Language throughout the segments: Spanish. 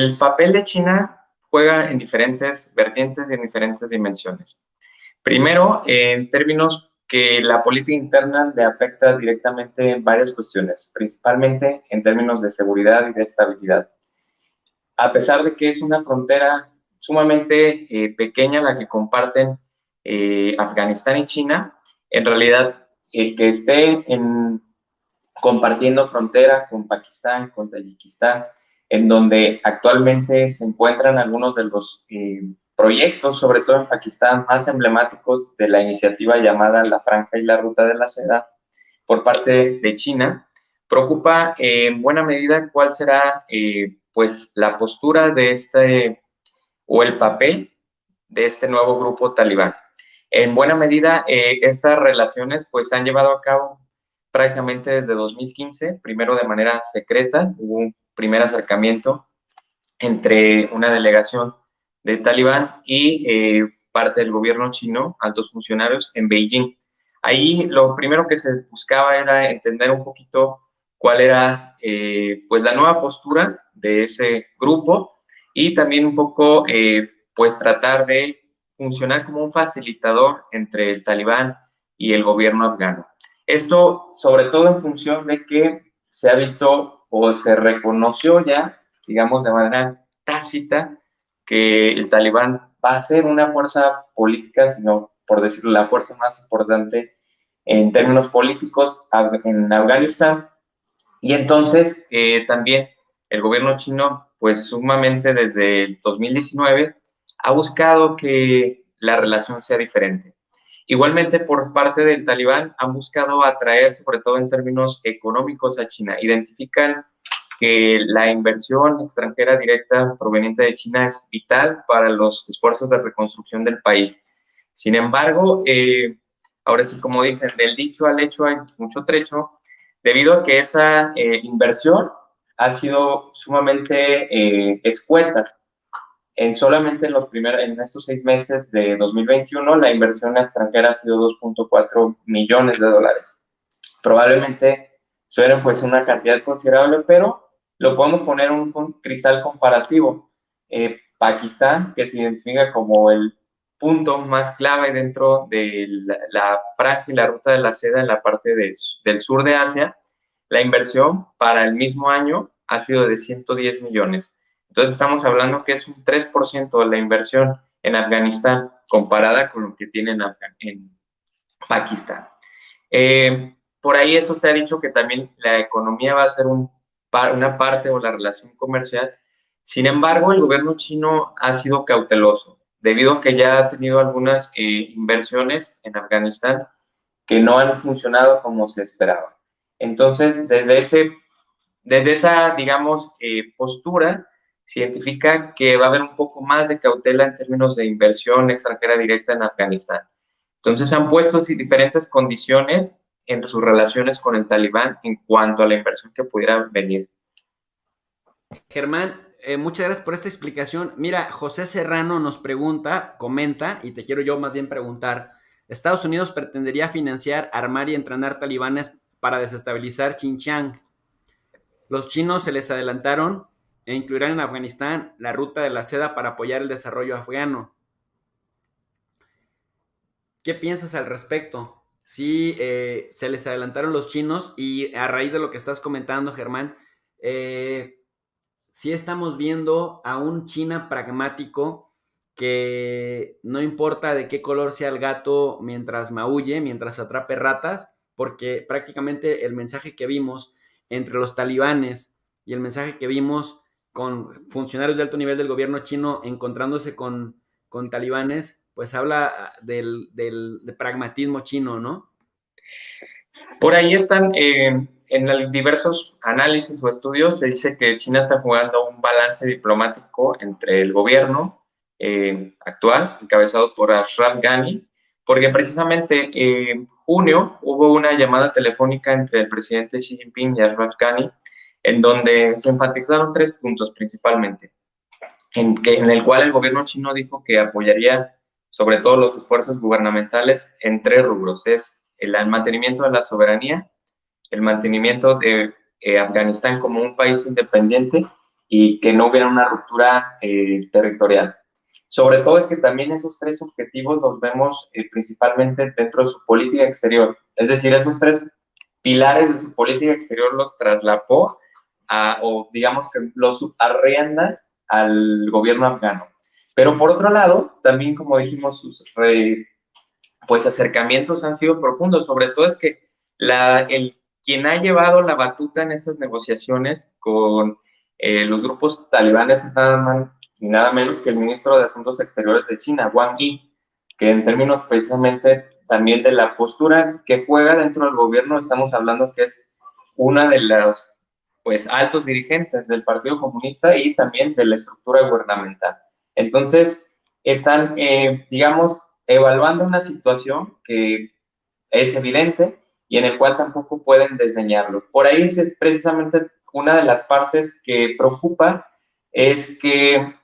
el papel de China juega en diferentes vertientes y en diferentes dimensiones. Primero, en términos que la política interna le afecta directamente en varias cuestiones, principalmente en términos de seguridad y de estabilidad. A pesar de que es una frontera sumamente pequeña la que comparten Afganistán y China, en realidad el que esté compartiendo frontera con Pakistán, con Tayikistán, en donde actualmente se encuentran algunos de los proyectos, sobre todo en Pakistán, más emblemáticos de la iniciativa llamada La Franja y la Ruta de la Seda por parte de China, preocupa en buena medida cuál será pues la postura de o el papel de este nuevo grupo talibán. En buena medida, estas relaciones pues se han llevado a cabo prácticamente desde 2015, primero de manera secreta, hubo un primer acercamiento entre una delegación de Talibán y parte del gobierno chino, altos funcionarios en Beijing. Ahí lo primero que se buscaba era entender un poquito cuál era pues la nueva postura de ese grupo y también un poco pues tratar de funcionar como un facilitador entre el Talibán y el gobierno afgano. Esto sobre todo en función de que se ha visto o se reconoció ya, digamos de manera tácita, que el Talibán va a ser una fuerza política, sino por decirlo, la fuerza más importante en términos políticos en Afganistán. Y entonces también el gobierno chino, pues sumamente desde el 2019, ha buscado que la relación sea diferente. Igualmente, por parte del Talibán, han buscado atraer, sobre todo en términos económicos, a China. Identifican que la inversión extranjera directa proveniente de China es vital para los esfuerzos de reconstrucción del país. Sin embargo, ahora sí, como dicen, del dicho al hecho hay mucho trecho, debido a que esa inversión ha sido sumamente escueta. Solamente en estos 6 meses de 2021, la inversión extranjera ha sido 2.4 millones de dólares. Probablemente suene pues una cantidad considerable, pero lo podemos poner en un cristal comparativo. Pakistán, que se identifica como el punto más clave dentro de la franja y la ruta de la seda en la parte del sur de Asia, la inversión para el mismo año ha sido de 110 millones. Entonces estamos hablando que es un 3% de la inversión en Afganistán comparada con lo que tienen en Pakistán. Por ahí eso se ha dicho que también la economía va a ser una parte o la relación comercial. Sin embargo, el gobierno chino ha sido cauteloso debido a que ya ha tenido algunas inversiones en Afganistán que no han funcionado como se esperaba. Entonces, desde esa, digamos, postura, se identifica que va a haber un poco más de cautela en términos de inversión extranjera directa en Afganistán. Entonces han puesto diferentes condiciones en sus relaciones con el Talibán en cuanto a la inversión que pudiera venir. Germán, muchas gracias por esta explicación. Mira, José Serrano nos pregunta, comenta, y te quiero yo más bien preguntar, ¿Estados Unidos pretendería financiar, armar y entrenar talibanes para desestabilizar Xinjiang? Los chinos se les adelantaron e incluirán en Afganistán la ruta de la seda para apoyar el desarrollo afgano. ¿Qué piensas al respecto? Sí, se les adelantaron los chinos y a raíz de lo que estás comentando, Germán, sí estamos viendo a un China pragmático que no importa de qué color sea el gato mientras maulle, mientras atrape ratas, porque prácticamente el mensaje que vimos entre los talibanes y el mensaje que vimos con funcionarios de alto nivel del gobierno chino encontrándose con talibanes, pues habla del pragmatismo chino, ¿no? Por ahí están, en diversos análisis o estudios, se dice que China está jugando un balance diplomático entre el gobierno actual, encabezado por Ashraf Ghani, porque precisamente en junio hubo una llamada telefónica entre el presidente Xi Jinping y Ashraf Ghani, en donde se enfatizaron 3 puntos principalmente, en el cual el gobierno chino dijo que apoyaría sobre todo los esfuerzos gubernamentales en 3 rubros. Es el mantenimiento de la soberanía, el mantenimiento de Afganistán como un país independiente y que no hubiera una ruptura territorial. Sobre todo es que también esos tres objetivos los vemos principalmente dentro de su política exterior. Es decir, esos tres pilares de su política exterior los traslapó o digamos que los arrienda al gobierno afgano. Pero por otro lado, también como dijimos, sus pues acercamientos han sido profundos. Sobre todo es que quien ha llevado la batuta en estas negociaciones con los grupos talibanes es nada más ni nada menos que el ministro de Asuntos Exteriores de China, Wang Yi, que en términos precisamente también de la postura que juega dentro del gobierno, estamos hablando que es una de las pues altos dirigentes del Partido Comunista y también de la estructura gubernamental. Entonces, están, digamos, evaluando una situación que es evidente y en el cual tampoco pueden desdeñarlo. Por ahí es precisamente una de las partes que preocupa es que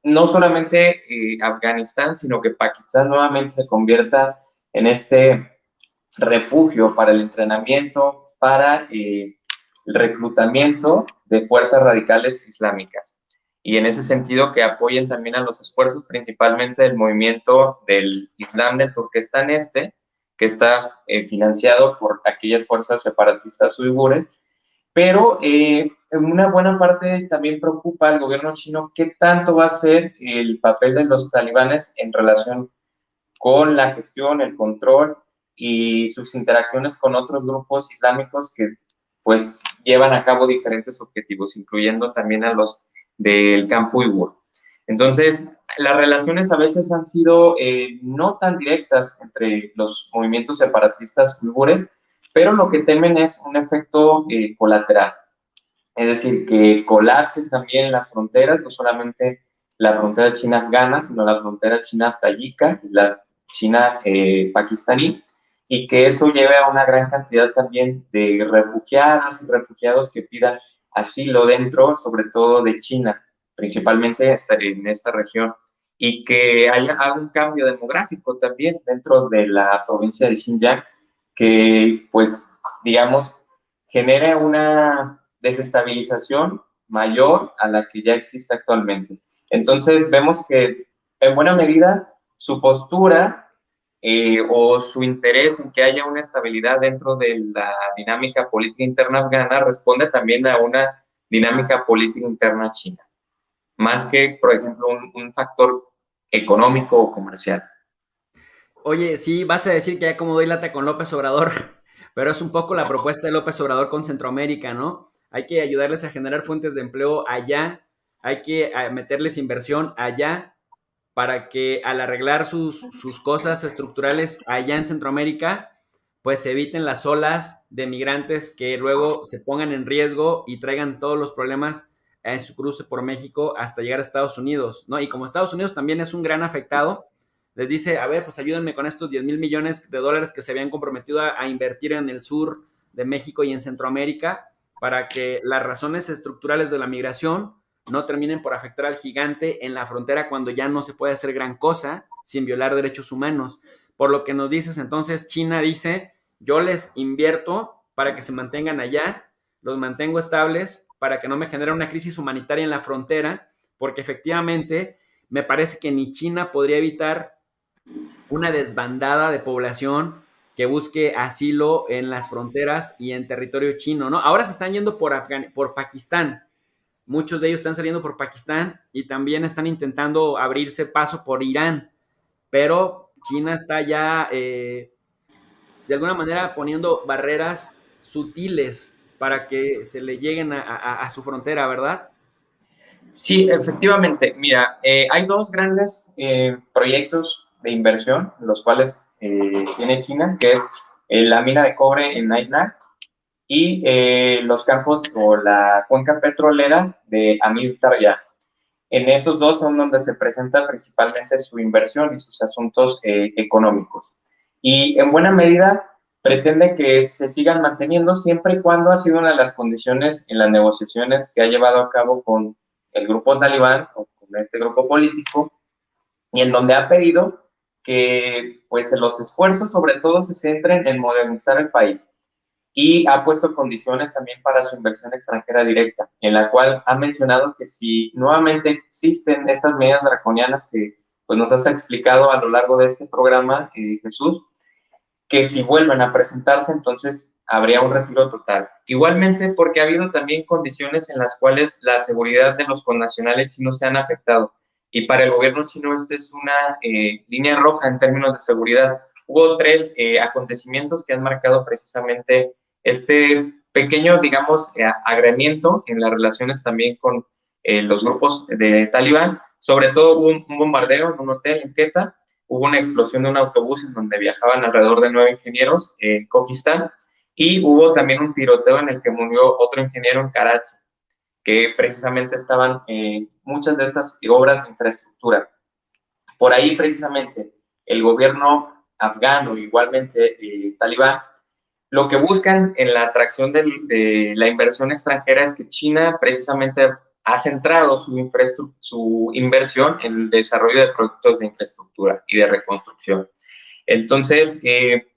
no solamente Afganistán, sino que Pakistán nuevamente se convierta en este refugio para el entrenamiento, para el reclutamiento de fuerzas radicales islámicas. Y en ese sentido que apoyen también a los esfuerzos principalmente del movimiento del Islam del Turquestán Este, que está financiado por aquellas fuerzas separatistas uigures, pero en una buena parte también preocupa al gobierno chino qué tanto va a ser el papel de los talibanes en relación con la gestión, el control y sus interacciones con otros grupos islámicos que pues llevan a cabo diferentes objetivos, incluyendo también a los del campo uigur. Entonces, las relaciones a veces han sido no tan directas entre los movimientos separatistas uigures, pero lo que temen es un efecto colateral. Es decir, que colapsen también las fronteras, no solamente la frontera china-afgana, sino la frontera china-tayika, la China-pakistaní, y que eso lleve a una gran cantidad también de refugiadas y refugiados que pidan asilo dentro, sobre todo de China, principalmente en esta región, y que haya un cambio demográfico también dentro de la provincia de Xinjiang, que pues, digamos, genere una desestabilización mayor a la que ya existe actualmente. Entonces, vemos que en buena medida su postura o su interés en que haya una estabilidad dentro de la dinámica política interna afgana responde también a una dinámica política interna china, más que, por ejemplo, un factor económico o comercial. Oye, sí, vas a decir que ya como doy lata con López Obrador, pero es un poco la propuesta de López Obrador con Centroamérica, ¿no? Hay que ayudarles a generar fuentes de empleo allá, hay que meterles inversión allá para que al arreglar sus cosas estructurales allá en Centroamérica, pues se eviten las olas de migrantes que luego se pongan en riesgo y traigan todos los problemas en su cruce por México hasta llegar a Estados Unidos, ¿no? Y como Estados Unidos también es un gran afectado, les dice, a ver, pues ayúdenme con estos 10,000 millones de dólares que se habían comprometido a invertir en el sur de México y en Centroamérica para que las razones estructurales de la migración no terminen por afectar al gigante en la frontera cuando ya no se puede hacer gran cosa sin violar derechos humanos. Por lo que nos dices, entonces China dice, yo les invierto para que se mantengan allá, los mantengo estables para que no me genere una crisis humanitaria en la frontera, porque efectivamente me parece que ni China podría evitar una desbandada de población que busque asilo en las fronteras y en territorio chino, ¿no? Ahora se están yendo por Pakistán. Muchos de ellos están saliendo por Pakistán y también están intentando abrirse paso por Irán, pero China está ya de alguna manera poniendo barreras sutiles para que se le lleguen a su frontera, ¿verdad? Sí, efectivamente. Mira, hay dos grandes proyectos de inversión, los cuales tiene China, que es la mina de cobre en Nai Nai y los campos o la cuenca petrolera de Amir Darya. En esos dos son donde se presenta principalmente su inversión y sus asuntos económicos. Y en buena medida pretende que se sigan manteniendo siempre y cuando ha sido una de las condiciones en las negociaciones que ha llevado a cabo con el grupo talibán o con este grupo político y en donde ha pedido que pues los esfuerzos sobre todo se centren en modernizar el país. y ha puesto condiciones también para su inversión extranjera directa, en la cual ha mencionado que si nuevamente existen estas medidas draconianas que pues, nos has explicado a lo largo de este programa, Jesús, que si vuelven a presentarse, entonces habría un retiro total. Igualmente, porque ha habido también condiciones en las cuales la seguridad de los connacionales chinos se han afectado. Y para el gobierno chino esta es una línea roja en términos de seguridad. Hubo tres acontecimientos que han marcado precisamente este pequeño, digamos, agremiento en las relaciones también con los grupos de Talibán. Sobre todo hubo un bombardeo en un hotel en Quetta, hubo una explosión de un autobús en donde viajaban alrededor de 9 ingenieros en Kokistán y hubo también un tiroteo en el que murió otro ingeniero en Karachi, que precisamente estaban muchas de estas obras de infraestructura. Por ahí precisamente el gobierno afgano, igualmente talibán, lo que buscan en la atracción de la inversión extranjera es que China precisamente ha centrado su inversión en el desarrollo de productos de infraestructura y de reconstrucción. Entonces,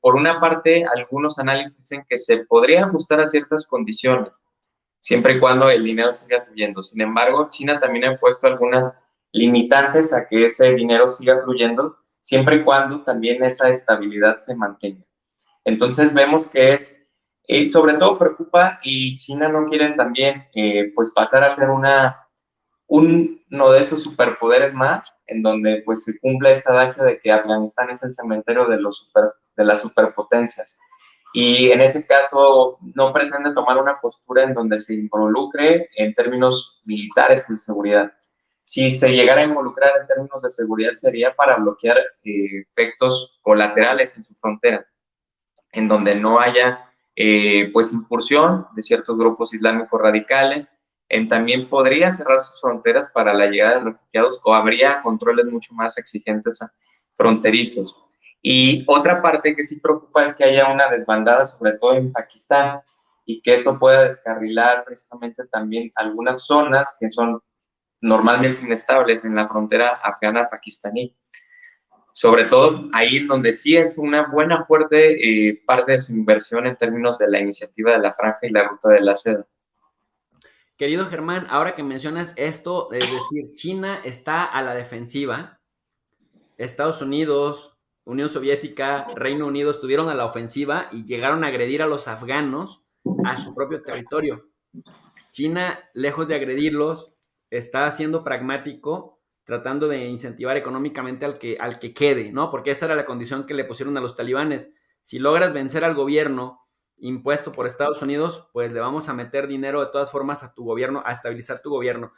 por una parte, algunos análisis dicen que se podría ajustar a ciertas condiciones, siempre y cuando el dinero siga fluyendo. Sin embargo, China también ha puesto algunas limitantes a que ese dinero siga fluyendo, siempre y cuando también esa estabilidad se mantenga. Entonces vemos que es, sobre todo preocupa y China no quiere también pues pasar a ser uno de esos superpoderes más, en donde pues se cumple esta adagio de que Afganistán es el cementerio de las superpotencias. Y en ese caso no pretende tomar una postura en donde se involucre en términos militares de seguridad. Si se llegara a involucrar en términos de seguridad sería para bloquear efectos colaterales en su frontera, en donde no haya pues incursión de ciertos grupos islámicos radicales, también podría cerrar sus fronteras para la llegada de refugiados o habría controles mucho más exigentes fronterizos. Y otra parte que sí preocupa es que haya una desbandada, sobre todo en Pakistán, y que eso pueda descarrilar precisamente también algunas zonas que son normalmente inestables en la frontera afgana-pakistaní. Sobre todo ahí donde sí es una buena fuerte parte de su inversión en términos de la iniciativa de la Franja y la Ruta de la Seda. Querido Germán, ahora que mencionas esto, es decir, China está a la defensiva, Estados Unidos, Unión Soviética, Reino Unido estuvieron a la ofensiva y llegaron a agredir a los afganos a su propio territorio. China, lejos de agredirlos, está siendo pragmático, tratando de incentivar económicamente al que quede, ¿no? Porque esa era la condición que le pusieron a los talibanes. Si logras vencer al gobierno impuesto por Estados Unidos, pues le vamos a meter dinero de todas formas a tu gobierno, a estabilizar tu gobierno.